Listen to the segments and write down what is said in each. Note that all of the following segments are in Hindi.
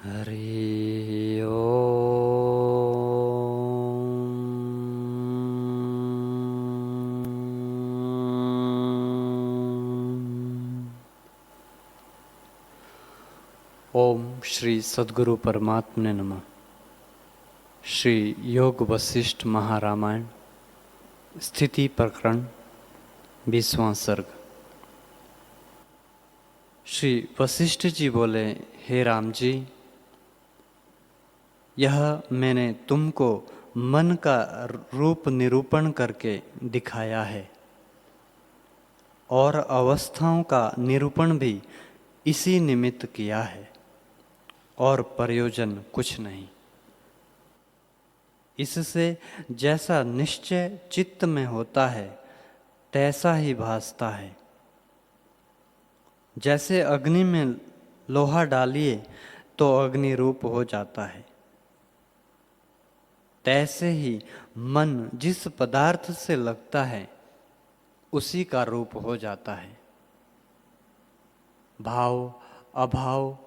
हरि ओम श्री सद्गुरु परमात्मने नमः। श्री योग वशिष्ठ महारामायण स्थिति प्रकरण 20वां सर्ग। श्री वशिष्ठ जी बोले, हे राम जी, यह मैंने तुमको मन का रूप निरूपण करके दिखाया है और अवस्थाओं का निरूपण भी इसी निमित्त किया है और प्रयोजन कुछ नहीं। इससे जैसा निश्चय चित्त में होता है तैसा ही भासता है। जैसे अग्नि में लोहा डालिए तो अग्नि रूप हो जाता है, तैसे ही मन जिस पदार्थ से लगता है उसी का रूप हो जाता है। भाव अभाव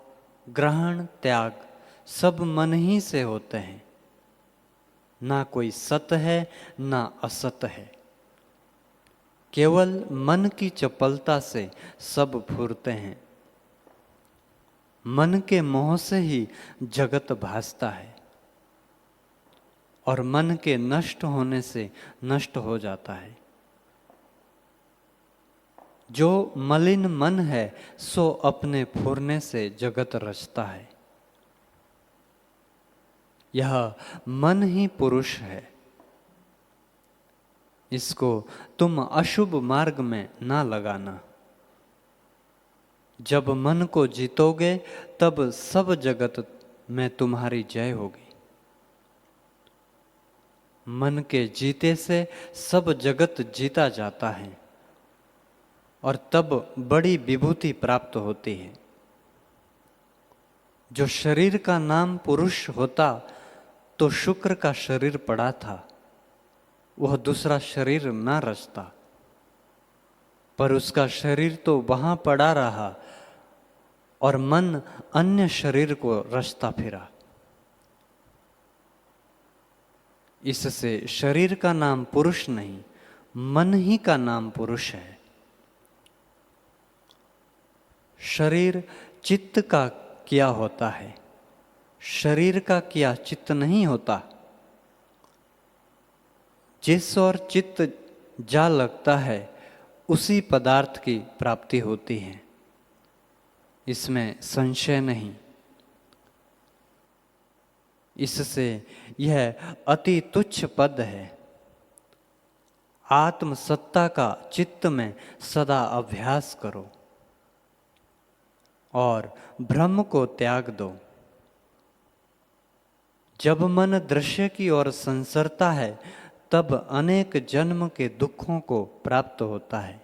ग्रहण त्याग सब मन ही से होते हैं। ना कोई सत है ना असत है। केवल मन की चपलता से सब फूरते हैं। मन के मोह से ही जगत भासता है और मन के नष्ट होने से नष्ट हो जाता है। जो मलिन मन है सो अपने फूरने से जगत रचता है। यह मन ही पुरुष है। इसको तुम अशुभ मार्ग में ना लगाना। जब मन को जीतोगे तब सब जगत में तुम्हारी जय होगी। मन के जीते से सब जगत जीता जाता है और तब बड़ी विभूति प्राप्त होती है। जो शरीर का नाम पुरुष होता तो शुक्र का शरीर पड़ा था, वह दूसरा शरीर ना रचता, पर उसका शरीर तो वहां पड़ा रहा और मन अन्य शरीर को रचता फिरा। इससे शरीर का नाम पुरुष नहीं, मन ही का नाम पुरुष है। शरीर चित्त का किया होता है, शरीर का किया चित्त नहीं होता। जिस और चित्त जा लगता है उसी पदार्थ की प्राप्ति होती है, इसमें संशय नहीं। इससे यह अति तुच्छ पद है। आत्मसत्ता का चित्त में सदा अभ्यास करो और भ्रम को त्याग दो। जब मन दृश्य की ओर संसरता है तब अनेक जन्म के दुखों को प्राप्त होता है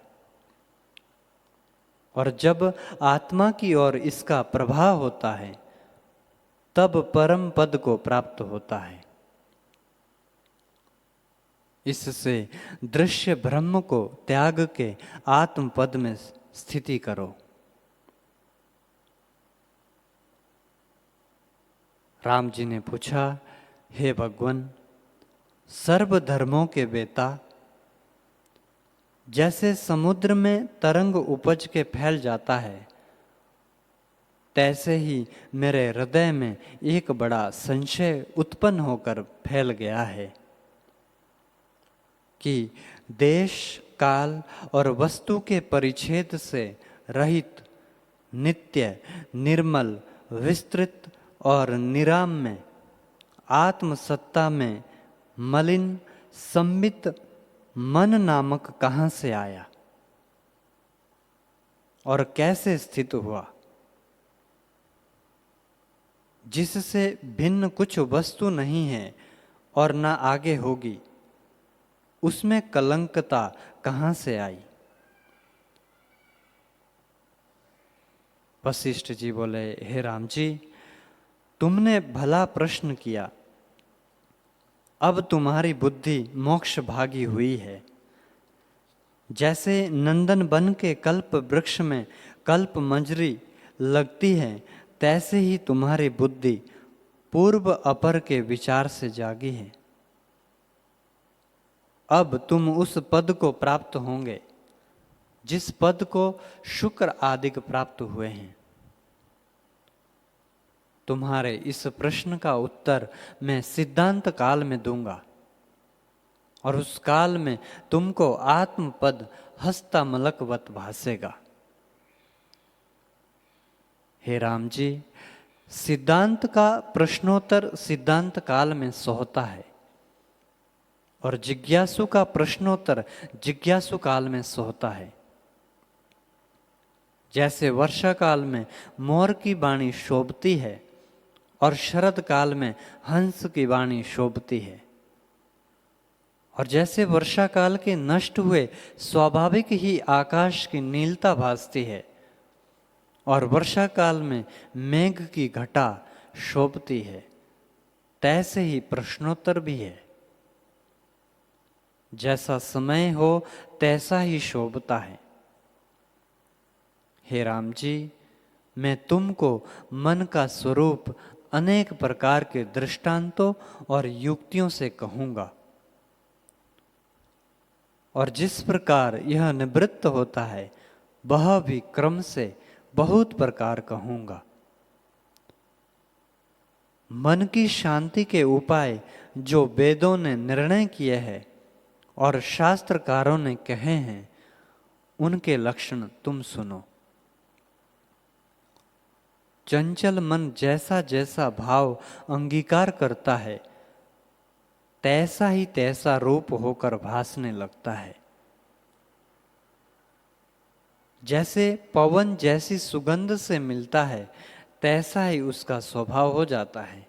और जब आत्मा की ओर इसका प्रभाव होता है तब परम पद को प्राप्त होता है। इससे दृश्य ब्रह्म को त्याग के आत्म पद में स्थिति करो। राम जी ने पूछा, हे भगवान, सर्व धर्मों के बेता, जैसे समुद्र में तरंग उपज के फैल जाता है तैसे ही मेरे हृदय में एक बड़ा संशय उत्पन्न होकर फैल गया है कि देश काल और वस्तु के परिच्छेद से रहित नित्य निर्मल विस्तृत और निराम में आत्मसत्ता में मलिन संबित मन नामक कहाँ से आया और कैसे स्थित हुआ। जिससे भिन्न कुछ वस्तु नहीं है और न आगे होगी, उसमें कलंकता कहाँ से आई। वशिष्ठ जी बोले, हे राम जी, तुमने भला प्रश्न किया। अब तुम्हारी बुद्धि मोक्ष भागी हुई है। जैसे नंदन बन के कल्प वृक्ष में कल्प मंजरी लगती है तैसे ही तुम्हारी बुद्धि पूर्व अपर के विचार से जागी है। अब तुम उस पद को प्राप्त होंगे जिस पद को शुक्र आदि प्राप्त हुए हैं। तुम्हारे इस प्रश्न का उत्तर मैं सिद्धांत काल में दूंगा और उस काल में तुमको आत्म पद हस्तामलकवत भासेगा। हे राम जी, सिद्धांत का प्रश्नोत्तर सिद्धांत काल में सोहता है और जिज्ञासु का प्रश्नोत्तर जिज्ञासु काल में सोहता है। जैसे वर्षा काल में मोर की वाणी शोभती है और शरद काल में हंस की वाणी शोभती है, और जैसे वर्षा काल के नष्ट हुए स्वाभाविक ही आकाश की नीलता भासती है और वर्षा काल में मेघ की घटा शोभती है, तैसे ही प्रश्नोत्तर भी है। जैसा समय हो तैसा ही शोभता है। हे राम जी, मैं तुमको मन का स्वरूप अनेक प्रकार के दृष्टांतों और युक्तियों से कहूंगा, और जिस प्रकार यह निवृत्त होता है वह भी क्रम से बहुत प्रकार कहूंगा। मन की शांति के उपाय जो वेदों ने निर्णय किए हैं और शास्त्रकारों ने कहे हैं, उनके लक्षण तुम सुनो। चंचल मन जैसा जैसा भाव अंगीकार करता है तैसा ही तैसा रूप होकर भासने लगता है। जैसे पवन जैसी सुगंध से मिलता है तैसा ही उसका स्वभाव हो जाता है,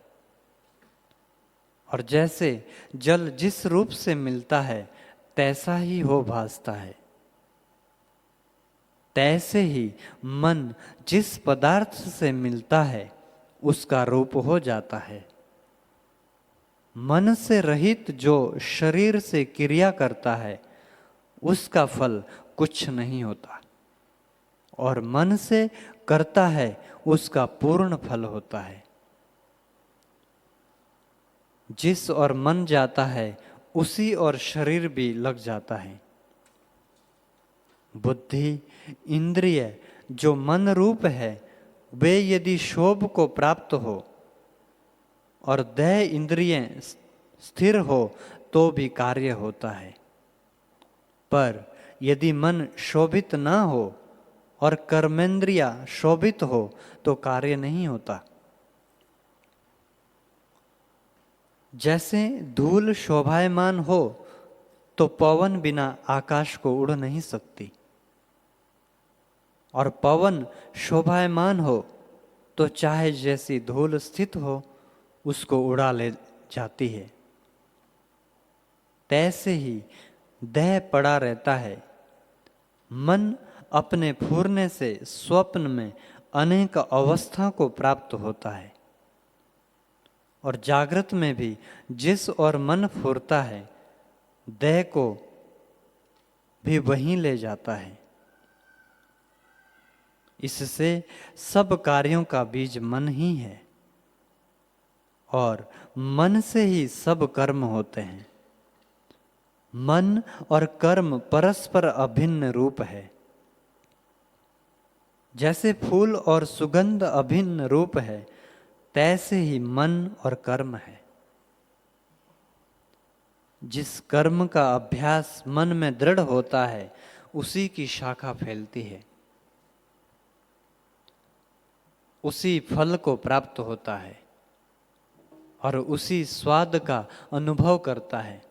और जैसे जल जिस रूप से मिलता है तैसा ही हो भासता है, तैसे ही मन जिस पदार्थ से मिलता है उसका रूप हो जाता है। मन से रहित जो शरीर से क्रिया करता है उसका फल कुछ नहीं होता, और मन से करता है उसका पूर्ण फल होता है। जिस और मन जाता है उसी और शरीर भी लग जाता है। बुद्धि इंद्रिय जो मन रूप है वे यदि शोभ को प्राप्त हो और देह इंद्रिय स्थिर हो तो भी कार्य होता है, पर यदि मन शोभित न हो और कर्मेंद्रिया शोभित हो तो कार्य नहीं होता। जैसे धूल शोभायमान हो तो पवन बिना आकाश को उड़ नहीं सकती, और पवन शोभायमान हो तो चाहे जैसी धूल स्थित हो उसको उड़ा ले जाती है। तैसे ही देह पड़ा रहता है। मन अपने फूरने से स्वप्न में अनेक अवस्था को प्राप्त होता है, और जागृत में भी जिस और मन फूरता है देह को भी वहीं ले जाता है। इससे सब कार्यों का बीज मन ही है, और मन से ही सब कर्म होते हैं। मन और कर्म परस्पर अभिन्न रूप है। जैसे फूल और सुगंध अभिन्न रूप है तैसे ही मन और कर्म है। जिस कर्म का अभ्यास मन में दृढ़ होता है उसी की शाखा फैलती है, उसी फल को प्राप्त होता है और उसी स्वाद का अनुभव करता है।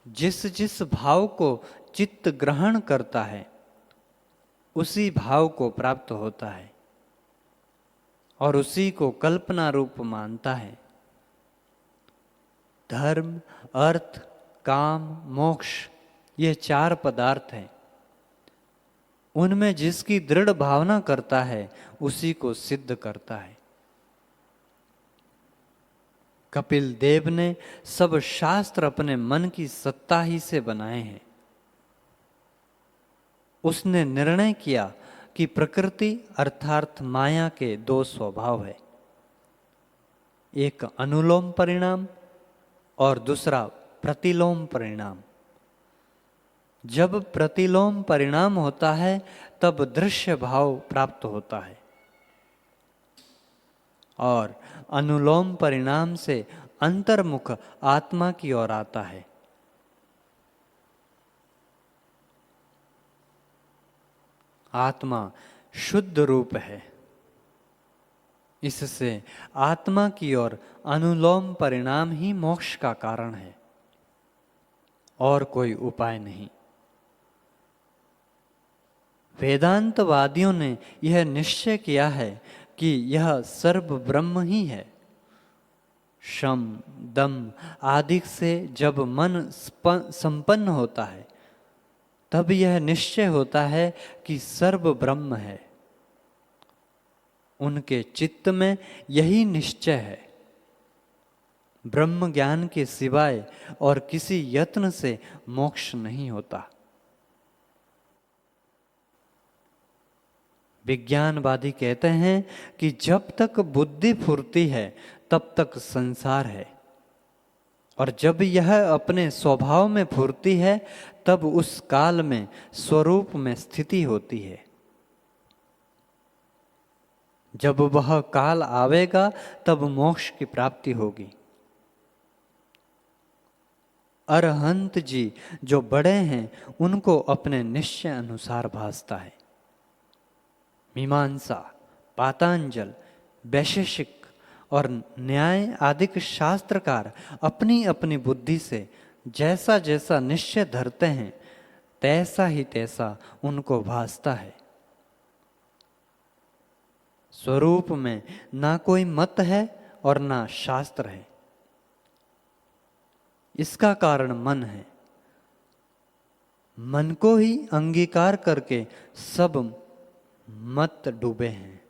जिस जिस भाव को चित्त ग्रहण करता है उसी भाव को प्राप्त होता है और उसी को कल्पना रूप मानता है। धर्म, अर्थ, काम, मोक्ष ये चार पदार्थ हैं। उनमें जिसकी दृढ़ भावना करता है उसी को सिद्ध करता है। कपिल देव ने सब शास्त्र अपने मन की सत्ता ही से बनाए हैं। उसने निर्णय किया कि प्रकृति अर्थात माया के दो स्वभाव है, एक अनुलोम परिणाम और दूसरा प्रतिलोम परिणाम। जब प्रतिलोम परिणाम होता है तब दृश्य भाव प्राप्त होता है और अनुलोम परिणाम से अंतर्मुख आत्मा की ओर आता है। आत्मा शुद्ध रूप है, इससे आत्मा की ओर अनुलोम परिणाम ही मोक्ष का कारण है और कोई उपाय नहीं। वेदांतवादियों ने यह निश्चय किया है कि यह सर्व ब्रह्म ही है। शम दम आदि से जब मन संपन्न होता है तब यह निश्चय होता है कि सर्व ब्रह्म है। उनके चित्त में यही निश्चय है। ब्रह्म ज्ञान के सिवाय और किसी यत्न से मोक्ष नहीं होता। विज्ञानवादी कहते हैं कि जब तक बुद्धि फुरती है तब तक संसार है और जब यह अपने स्वभाव में फुरती है तब उस काल में स्वरूप में स्थिति होती है। जब वह काल आवेगा तब मोक्ष की प्राप्ति होगी। अरहंत जी जो बड़े हैं उनको अपने निश्चय अनुसार भासता है। मीमांसा, पातंजल, वैशेषिक और न्याय आदि शास्त्रकार अपनी अपनी बुद्धि से जैसा जैसा निश्चय धरते हैं तैसा ही तैसा उनको भासता है। स्वरूप में ना कोई मत है और ना शास्त्र है। इसका कारण मन है। मन को ही अंगीकार करके सब मत डूबे हैं।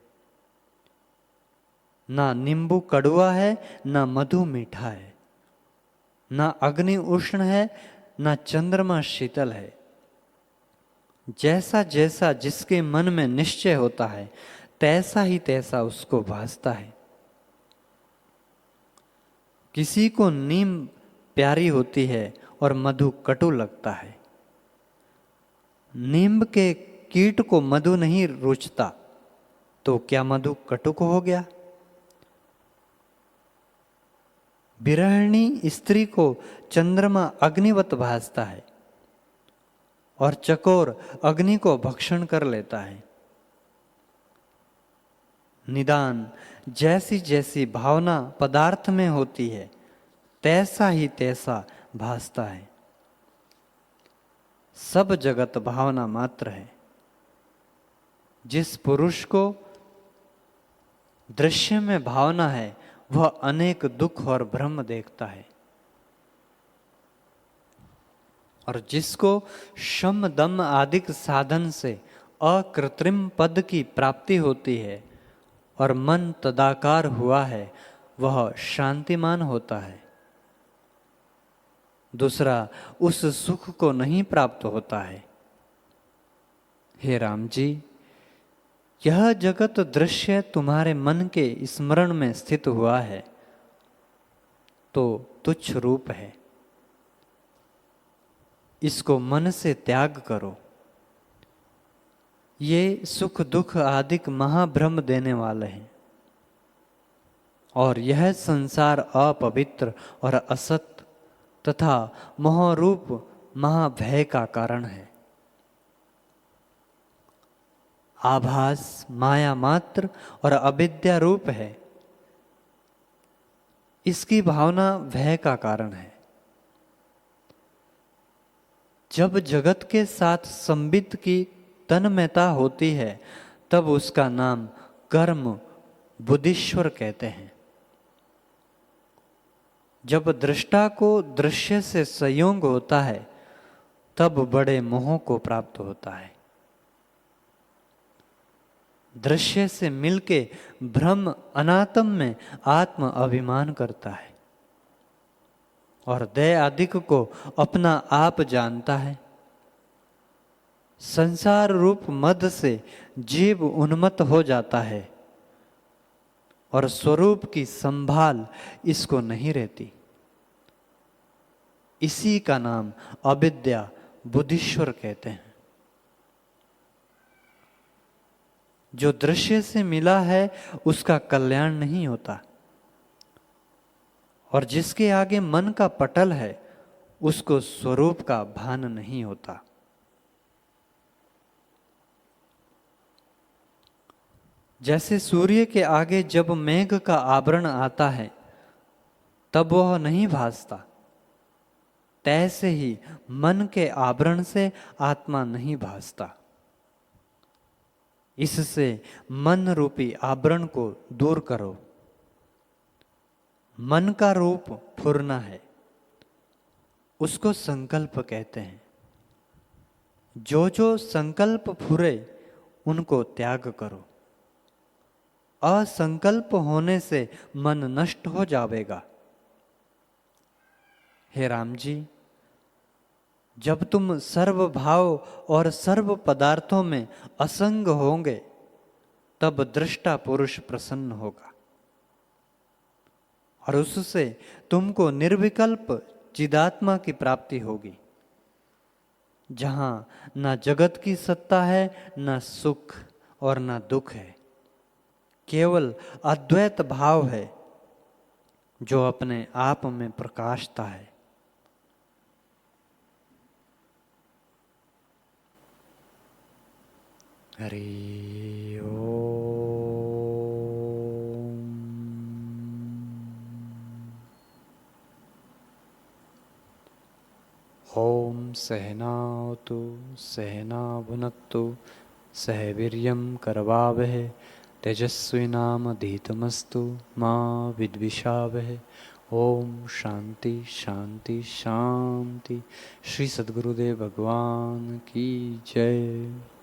ना नींबू कड़वा है, ना मधु मीठा है, ना अग्नि उष्ण है, ना चंद्रमा शीतल है। जैसा जैसा जिसके मन में निश्चय होता है तैसा ही तैसा उसको भासता है। किसी को नीम प्यारी होती है और मधु कटु लगता है। नींब के कीट को मधु नहीं रुचता तो क्या मधु कटुक हो गया? विरहिणी स्त्री को चंद्रमा अग्निवत भासता है और चकोर अग्नि को भक्षण कर लेता है। निदान जैसी जैसी भावना पदार्थ में होती है तैसा ही तैसा भासता है। सब जगत भावना मात्र है। जिस पुरुष को दृश्य में भावना है वह अनेक दुख और भ्रम देखता है और जिसको शम दम आदि साधन से अकृत्रिम पद की प्राप्ति होती है और मन तदाकार हुआ है वह शांतिमान होता है। दूसरा उस सुख को नहीं प्राप्त होता है। हे राम जी, यह जगत दृश्य तुम्हारे मन के स्मरण में स्थित हुआ है तो तुच्छ रूप है। इसको मन से त्याग करो। ये सुख दुख आदि महाभ्रम देने वाले हैं और यह संसार अपवित्र और असत तथा मोहरूप महाभय का कारण है। आभास माया मात्र और अविद्या रूप है। इसकी भावना भय का कारण है। जब जगत के साथ संबित की तन्मयता होती है तब उसका नाम कर्म बुद्धीश्वर कहते हैं। जब दृष्टा को दृश्य से संयोग होता है तब बड़े मोह को प्राप्त होता है। दृश्य से मिलके भ्रम अनात्म में आत्म अभिमान करता है और दय आदिक को अपना आप जानता है। संसार रूप मद से जीव उन्मत्त हो जाता है और स्वरूप की संभाल इसको नहीं रहती। इसी का नाम अविद्या बुद्धिश्वर कहते हैं। जो दृश्य से मिला है उसका कल्याण नहीं होता, और जिसके आगे मन का पटल है उसको स्वरूप का भान नहीं होता। जैसे सूर्य के आगे जब मेघ का आवरण आता है तब वह नहीं भासता, तैसे ही मन के आवरण से आत्मा नहीं भासता। इससे मन रूपी आवरण को दूर करो। मन का रूप फुरना है, उसको संकल्प कहते हैं। जो जो संकल्प फुरे उनको त्याग करो। असंकल्प होने से मन नष्ट हो जाएगा। हे राम जी, जब तुम सर्व भाव और सर्व पदार्थों में असंग होंगे तब दृष्टा पुरुष प्रसन्न होगा, और उससे तुमको निर्विकल्प चिदात्मा की प्राप्ति होगी, जहां ना जगत की सत्ता है, ना सुख और ना दुख है। केवल अद्वैत भाव है जो अपने आप में प्रकाशता है। हरि ओम सहनावतु सहना भुनक्तु सह वीर्यं करवावहै तेजस्विनामधीतमस्तु मा विद्विषावहै। ओम शांति शांति शांति। श्री सद्गुरुदेव भगवान की जय।